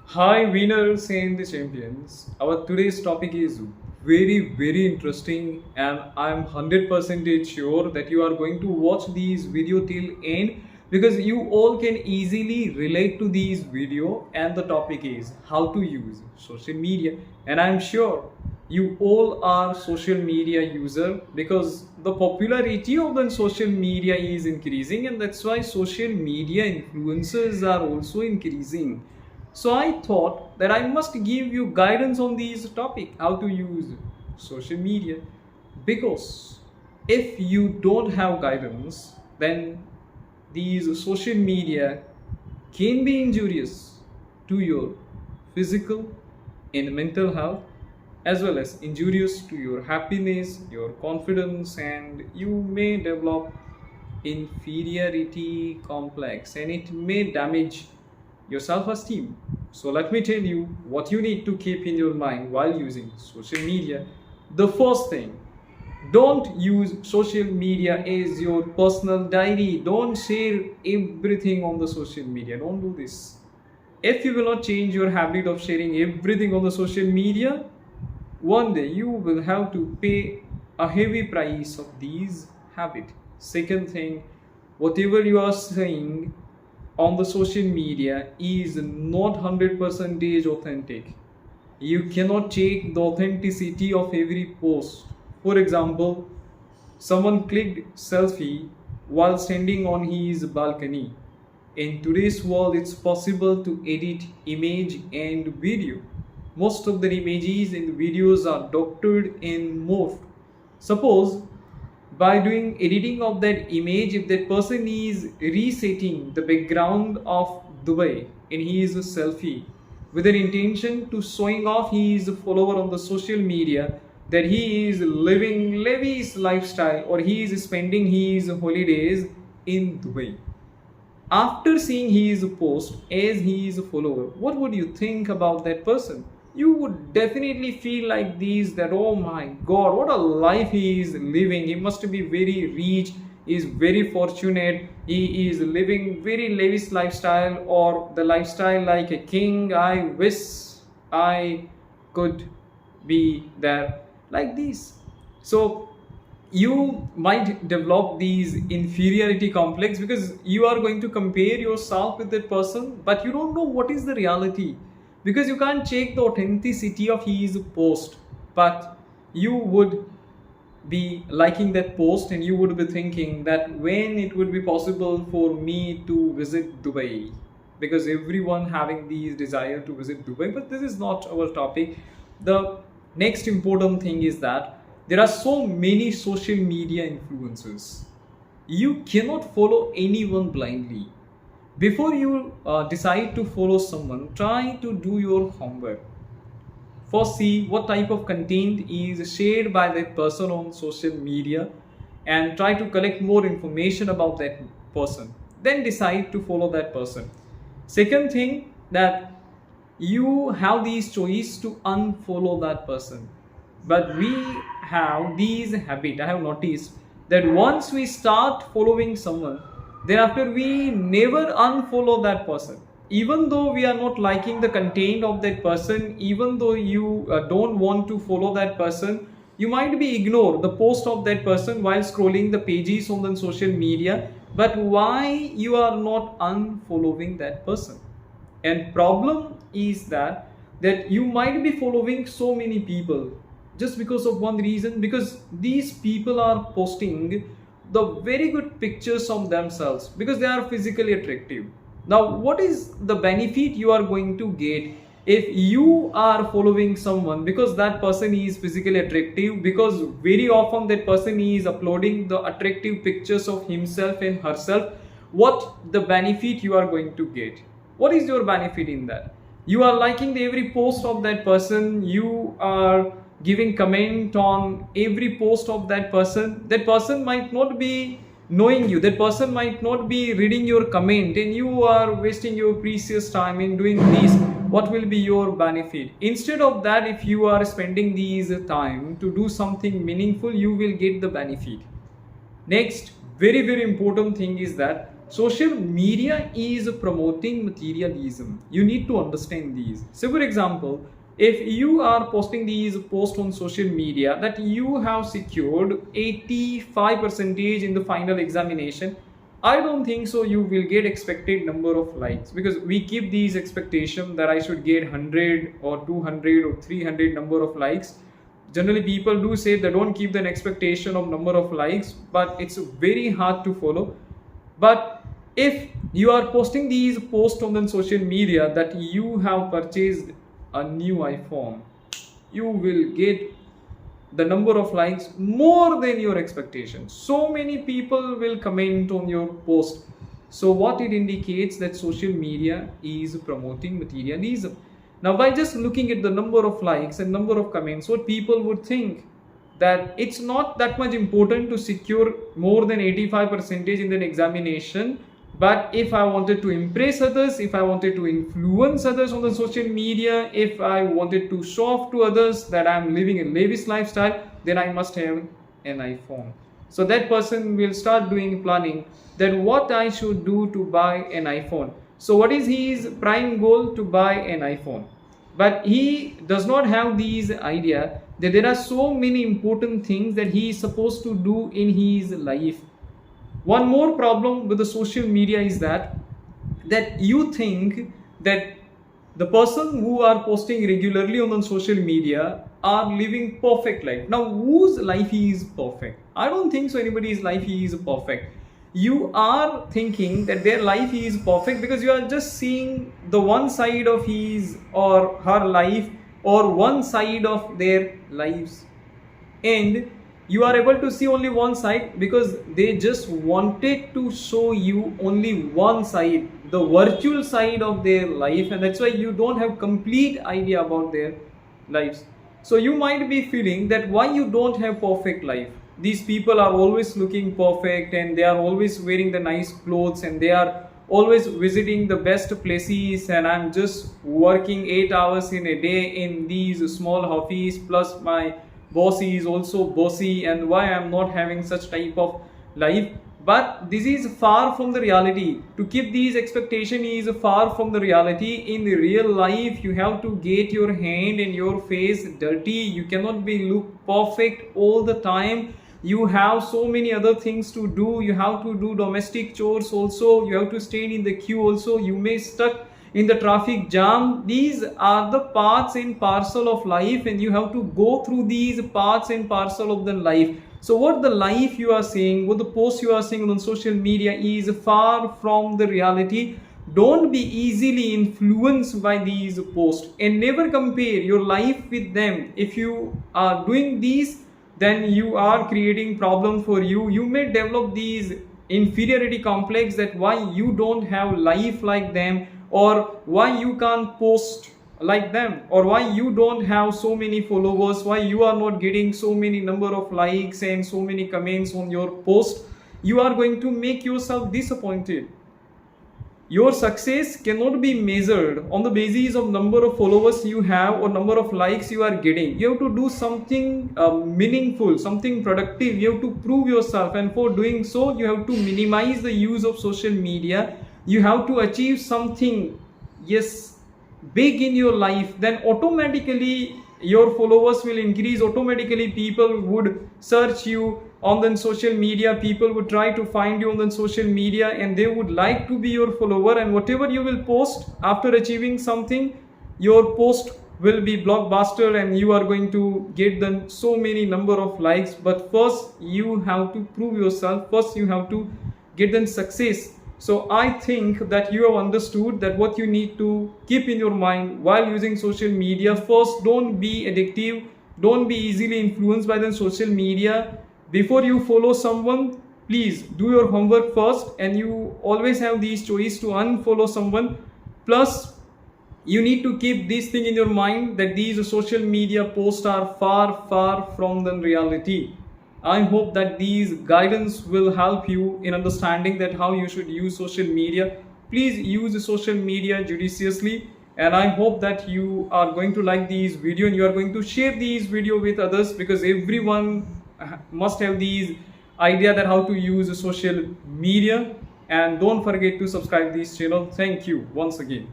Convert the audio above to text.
Hi, winners and the champions. Our today's topic is very interesting, and I'm 100% sure that you are going to watch these video till end because you all can easily relate to these video. And the topic is how to use social media. And I'm sure you all are social media user because the popularity of the social media is increasing, and that's why social media influencers are also increasing. So I thought that I must give you guidance on this topic, how to use social media. Because if you don't have guidance, then these social media can be injurious to your physical and mental health, as well as injurious to your happiness, your confidence, and you may develop inferiority complex, and it may damage your self-esteem. So let me tell you what you need to keep in your mind while using social media. The first thing, don't use social media as your personal diary. Don't share everything on the social media. Don't do this. If you will not change your habit of sharing everything on the social media, one day you will have to pay a heavy price of these habit. Second thing, whatever you are saying on the social media is not 100% authentic. You cannot check the authenticity of every post. For example, someone clicked selfie while standing on his balcony. In today's world, it's possible to edit image and video. Most of the images and videos are doctored and morphed. Suppose by doing editing of that image, if that person is resetting the background of Dubai in his selfie with an intention to showing off his follower on the social media that he is living lavish lifestyle or he is spending his holidays in Dubai. After seeing his post as he is a follower, what would you think about that person? You would definitely feel like this that oh my god, what a life he is living. He must be very rich, he is very fortunate, he is living very lavish lifestyle or the lifestyle like a king. I wish I could be there like this. So you might develop these inferiority complex because you are going to compare yourself with that person, but you don't know what is the reality because you can't check the authenticity of his post. But you would be liking that post and you would be thinking that when it would be possible for me to visit Dubai, because everyone having these desire to visit Dubai. But this is not our topic. The next important thing is that there are so many social media influencers. You cannot follow anyone blindly. Before you decide to follow someone, try to do your homework. First, see what type of content is shared by that person on social media and try to collect more information about that person. Then decide to follow that person. Second thing, that you have these choice to unfollow that person. But we have these habit. I have noticed that once we start following someone, then after we never unfollow that person. Even though we are not liking the content of that person, even though you don't want to follow that person, you might be ignore the post of that person while scrolling the pages on the social media. But why you are not unfollowing that person? And problem is that you might be following so many people just because of one reason, because these people are posting the very good pictures of themselves because they are physically attractive. Now what is the benefit you are going to get if you are following someone because that person is physically attractive? Because very often that person is uploading the attractive pictures of himself and herself. What the benefit you are going to get? What is your benefit in that? You are liking the every post of that person, you are giving comment on every post of that person. That person might not be knowing you, that person might not be reading your comment, and you are wasting your precious time in doing this. What will be your benefit? Instead of that, if you are spending these time to do something meaningful, you will get the benefit. Next, very important thing is that social media is promoting materialism. You need to understand these. So for example, if you are posting these posts on social media that you have secured 85% in the final examination, I don't think so you will get expected number of likes, because we keep these expectations that I should get 100 or 200 or 300 number of likes. Generally people do say they don't keep an expectation of number of likes, but it's very hard to follow. But if you are posting these posts on the social media that you have purchased a new iPhone, you will get the number of likes more than your expectations. So many people will comment on your post. So what it indicates that social media is promoting materialism. Now by just looking at the number of likes and number of comments, what people would think that it's not that much important to secure more than 85% in an examination. But if I wanted to impress others, if I wanted to influence others on the social media, if I wanted to show off to others that I'm living a lavish lifestyle, then I must have an iPhone. So that person will start doing planning that what I should do to buy an iPhone. So what is his prime goal? To buy an iPhone. But he does not have these idea that there are so many important things that he is supposed to do in his life. One more problem with the social media is that you think that the person who are posting regularly on the social media are living perfect life. Now whose life is perfect? I don't think so anybody's life is perfect. You are thinking that their life is perfect because you are just seeing the one side of his or her life, or one side of their lives, and you are able to see only one side because they just wanted to show you only one side, the virtual side of their life, and that's why you don't have complete idea about their lives. So you might be feeling that why you don't have perfect life. These people are always looking perfect, and they are always wearing the nice clothes, and they are always visiting the best places, and I'm just working 8 hours in a day in these small office, plus my boss is also bossy, and why I'm not having such type of life. But this is far from the reality. To keep these expectations is far from the reality. In the real life, you have to get your hand and your face dirty. You cannot be look perfect all the time. You have so many other things to do. You have to do domestic chores also. You have to stay in the queue also. You may stuck in the traffic jam. These are the parts and parcel of life, and you have to go through these parts and parcel of the life. So what the life you are seeing, what the post you are seeing on social media is far from the reality. Don't be easily influenced by these posts, and never compare your life with them. If you are doing these, then you are creating problem for you. You may develop these inferiority complex that why you don't have life like them, or why you can't post like them, or why you don't have so many followers, why you are not getting so many number of likes and so many comments on your post. You are going to make yourself disappointed. Your success cannot be measured on the basis of number of followers you have or number of likes you are getting. You have to do something meaningful, something productive. You have to prove yourself, and for doing so you have to minimize the use of social media. You have to achieve something, yes, big in your life. Then automatically your followers will increase. Automatically people would search you on the social media. People would try to find you on the social media, and they would like to be your follower. And whatever you will post after achieving something, your post will be blockbuster, and you are going to get them so many number of likes. But first you have to prove yourself. First you have to get them success. So I think that you have understood that what you need to keep in your mind while using social media. First, don't be addictive. Don't be easily influenced by the social media. Before you follow someone, please do your homework first, and you always have these choice to unfollow someone. Plus, you need to keep this thing in your mind that these social media posts are far from the reality. I hope that these guidance will help you in understanding that how you should use social media. Please use social media judiciously, and I hope that you are going to like these video and you are going to share these video with others, because everyone must have these idea that how to use social media. and don't forget to subscribe this channel. Thank you once again.